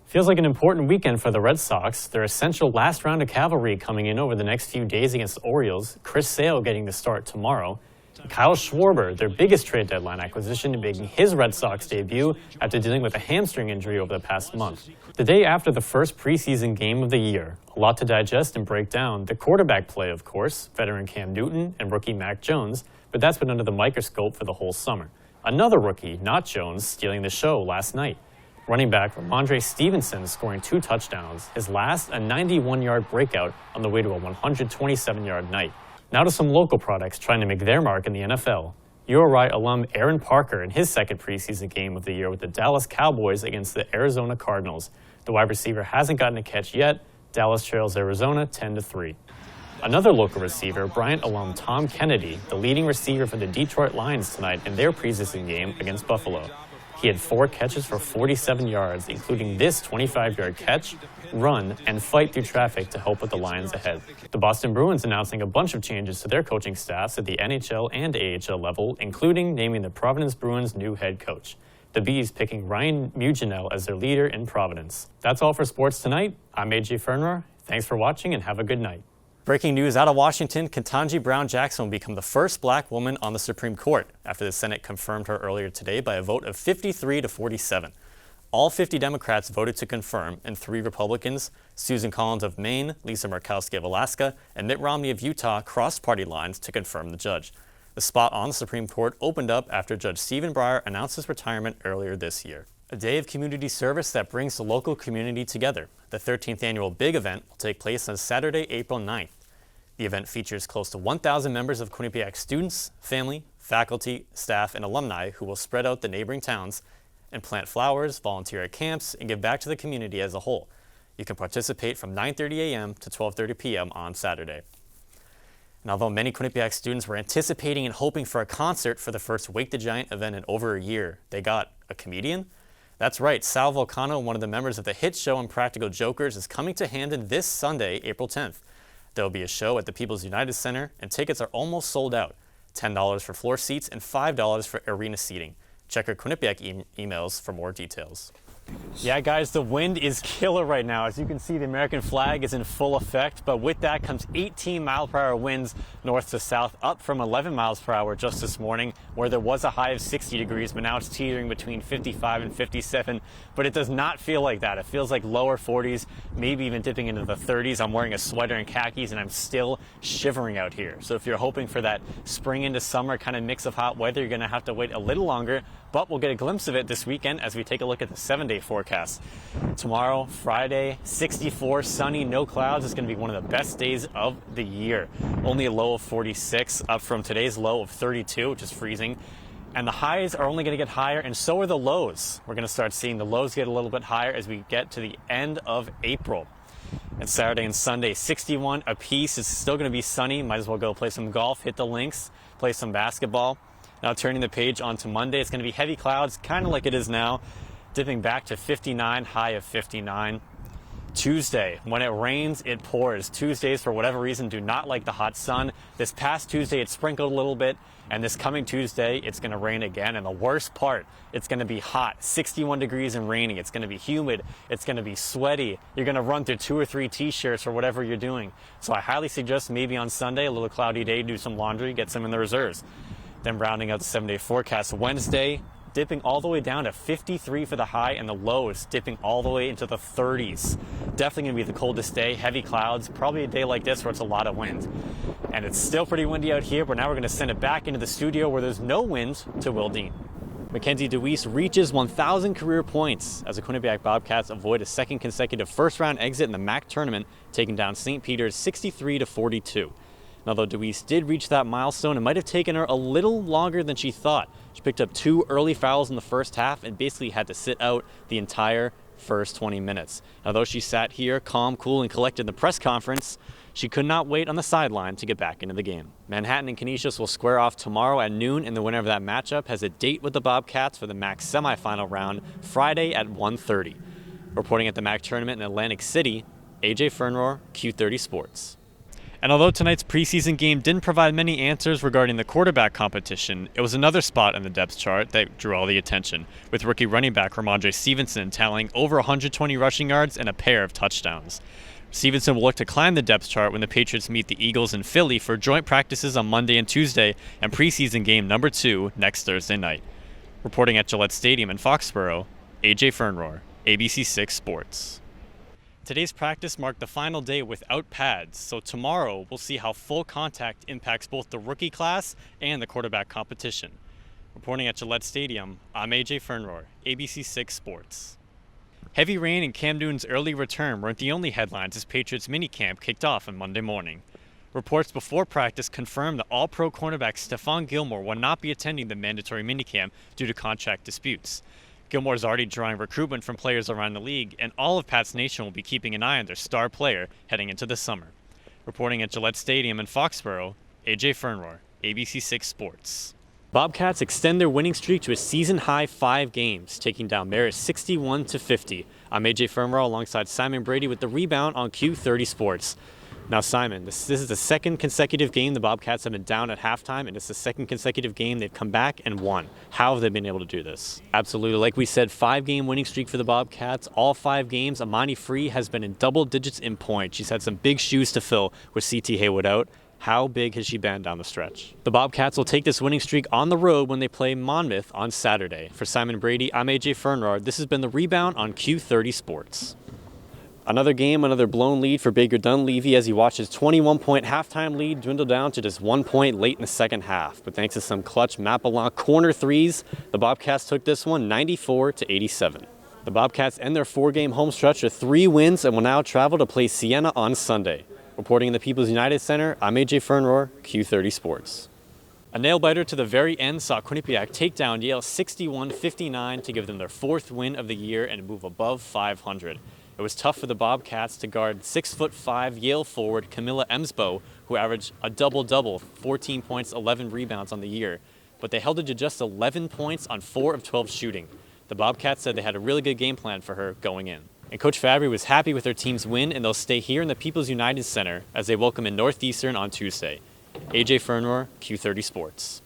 Feels like an important weekend for the Red Sox. Their essential last round of cavalry coming in over the next few days against the Orioles. Chris Sale getting the start tomorrow. Kyle Schwarber, their biggest trade deadline acquisition, making his Red Sox debut after dealing with a hamstring injury over the past month. The day after the first preseason game of the year. A lot to digest and break down. The quarterback play, of course, veteran Cam Newton and rookie Mac Jones, but that's been under the microscope for the whole summer. Another rookie, not Jones, stealing the show last night. Running back Ramondre Stevenson scoring 2 touchdowns, his last a 91-yard breakout on the way to a 127-yard night. Now to some local products trying to make their mark in the NFL. URI alum Aaron Parker in his second preseason game of the year with the Dallas Cowboys against the Arizona Cardinals. The wide receiver hasn't gotten a catch yet. Dallas trails Arizona 10-3. Another local receiver, Bryant alum Tom Kennedy, the leading receiver for the Detroit Lions tonight in their preseason game against Buffalo. He had 4 catches for 47 yards, including this 25-yard catch, run, and fight through traffic to help with the Lions ahead. The Boston Bruins announcing a bunch of changes to their coaching staffs at the NHL and AHL level, including naming the Providence Bruins' new head coach. The Bees picking Ryan Muginel as their leader in Providence. That's all for sports tonight. I'm AJ Firnrohr. Thanks for watching and have a good night. Breaking news out of Washington, Ketanji Brown Jackson will become the first black woman on the Supreme Court after the Senate confirmed her earlier today by a vote of 53-47. All 50 Democrats voted to confirm, and 3 Republicans, Susan Collins of Maine, Lisa Murkowski of Alaska, and Mitt Romney of Utah, crossed party lines to confirm the judge. The spot on the Supreme Court opened up after Judge Stephen Breyer announced his retirement earlier this year. A day of community service that brings the local community together. The 13th annual Big Event will take place on Saturday, April 9th. The event features close to 1,000 members of Quinnipiac students, family, faculty, staff, and alumni who will spread out the neighboring towns and plant flowers, volunteer at camps, and give back to the community as a whole. You can participate from 9:30 a.m. to 12:30 p.m. on Saturday. And although many Quinnipiac students were anticipating and hoping for a concert for the first Wake the Giant event in over a year, they got a comedian? That's right, Sal Vulcano, one of the members of the hit show Impractical Jokers, is coming to Hamden this Sunday, April 10th. There will be a show at the People's United Center, and tickets are almost sold out. $10 for floor seats and $5 for arena seating. Check our Quinnipiac emails for more details. Yeah, guys, the wind is killer right now. As you can see, the American flag is in full effect, but with that comes 18-mile-per-hour winds north to south, up from 11 miles per hour just this morning, where there was a high of 60 degrees, but now it's teetering between 55 and 57. But it does not feel like that. It feels like lower 40s, maybe even dipping into the 30s. I'm wearing a sweater and khakis, and I'm still shivering out here. So if you're hoping for that spring into summer kind of mix of hot weather, you're going to have to wait a little longer, but we'll get a glimpse of it this weekend as we take a look at the 7-day forecast. Tomorrow, Friday, 64, sunny, no clouds. It's going to be one of the best days of the year. Only a low of 46, up from today's low of 32, which is freezing. And the highs are only going to get higher, and so are the lows. We're going to start seeing the lows get a little bit higher as we get to the end of April. And Saturday and Sunday, 61 apiece. It's still going to be sunny. Might as well go play some golf, hit the links, play some basketball. Now turning the page onto Monday, it's going to be heavy clouds, kind of like it is now, dipping back to 59, high of 59. Tuesday, when it rains, it pours. Tuesdays, for whatever reason, do not like the hot sun. This past Tuesday, it sprinkled a little bit, and this coming Tuesday, it's going to rain again. And the worst part, it's going to be hot, 61 degrees and rainy. It's going to be humid. It's going to be sweaty. You're going to run through 2 or 3 t-shirts or whatever you're doing. So I highly suggest maybe on Sunday, a little cloudy day, do some laundry, get some in the reserves. Then rounding out the 7-day forecast, Wednesday, dipping all the way down to 53 for the high, and the lows dipping all the way into the 30s. Definitely going to be the coldest day, heavy clouds, probably a day like this where it's a lot of wind. And it's still pretty windy out here, but now we're going to send it back into the studio where there's no wind to Will Dean. Mackenzie Deweese reaches 1,000 career points as the Quinnipiac Bobcats avoid a second consecutive first-round exit in the MAC tournament, taking down St. Peter's 63-42. Although Deweese did reach that milestone, it might have taken her a little longer than she thought. She picked up 2 early fouls in the first half and basically had to sit out the entire first 20 minutes. Although she sat here calm, cool, and collected in the press conference, she could not wait on the sideline to get back into the game. Manhattan and Canisius will square off tomorrow at noon, and the winner of that matchup has a date with the Bobcats for the MAC semifinal round Friday at 1:30. Reporting at the MAC tournament in Atlantic City, AJ Firnrohr, Q30 Sports. And although tonight's preseason game didn't provide many answers regarding the quarterback competition, it was another spot in the depth chart that drew all the attention, with rookie running back Ramondre Stevenson tallying over 120 rushing yards and a pair of touchdowns. Stevenson will look to climb the depth chart when the Patriots meet the Eagles in Philly for joint practices on Monday and Tuesday and preseason game number 2 next Thursday night. Reporting at Gillette Stadium in Foxborough, AJ Firnrohr, ABC6 Sports. Today's practice marked the final day without pads, so tomorrow we'll see how full contact impacts both the rookie class and the quarterback competition. Reporting at Gillette Stadium, I'm AJ Firnrohr, ABC6 Sports. Heavy rain and Cam Newton's early return weren't the only headlines as Patriots minicamp kicked off on Monday morning. Reports before practice confirmed that All-Pro cornerback Stephon Gilmore will not be attending the mandatory minicamp due to contract disputes. Gilmore is already drawing recruitment from players around the league, and all of Pats Nation will be keeping an eye on their star player heading into the summer. Reporting at Gillette Stadium in Foxborough, AJ Firnrohr, ABC6 Sports. Bobcats extend their winning streak to a season-high 5 games, taking down Marist 61-50. I'm AJ Firnrohr alongside Simon Brady with the rebound on Q30 Sports. Now, Simon, this is the second consecutive game the Bobcats have been down at halftime, and it's the second consecutive game they've come back and won. How have they been able to do this? Absolutely. Like we said, 5-game winning streak for the Bobcats. All 5 games, Amani Free has been in double digits in points. She's had some big shoes to fill with C.T. Haywood out. How big has she been down the stretch? The Bobcats will take this winning streak on the road when they play Monmouth on Saturday. For Simon Brady, I'm AJ Firnrohr. This has been the rebound on Q30 Sports. Another game, another blown lead for Baker Dunleavy as he watched his 21-point halftime lead dwindle down to just 1 point late in the second half. But thanks to some clutch Mapalon corner threes, the Bobcats took this one 94-87. The Bobcats end their 4-game home stretch with 3 wins and will now travel to play Siena on Sunday. Reporting in the People's United Center, I'm AJ Firnrohr, Q30 Sports. A nail-biter to the very end saw Quinnipiac take down Yale 61-59 to give them their 4th win of the year and move above 500. It was tough for the Bobcats to guard 6'5" Yale forward Camilla Emsbo, who averaged a double-double, 14 points, 11 rebounds on the year. But they held it to just 11 points on 4 of 12 shooting. The Bobcats said they had a really good game plan for her going in. And Coach Fabry was happy with their team's win, and they'll stay here in the People's United Center as they welcome in Northeastern on Tuesday. AJ Firnrohr, Q30 Sports.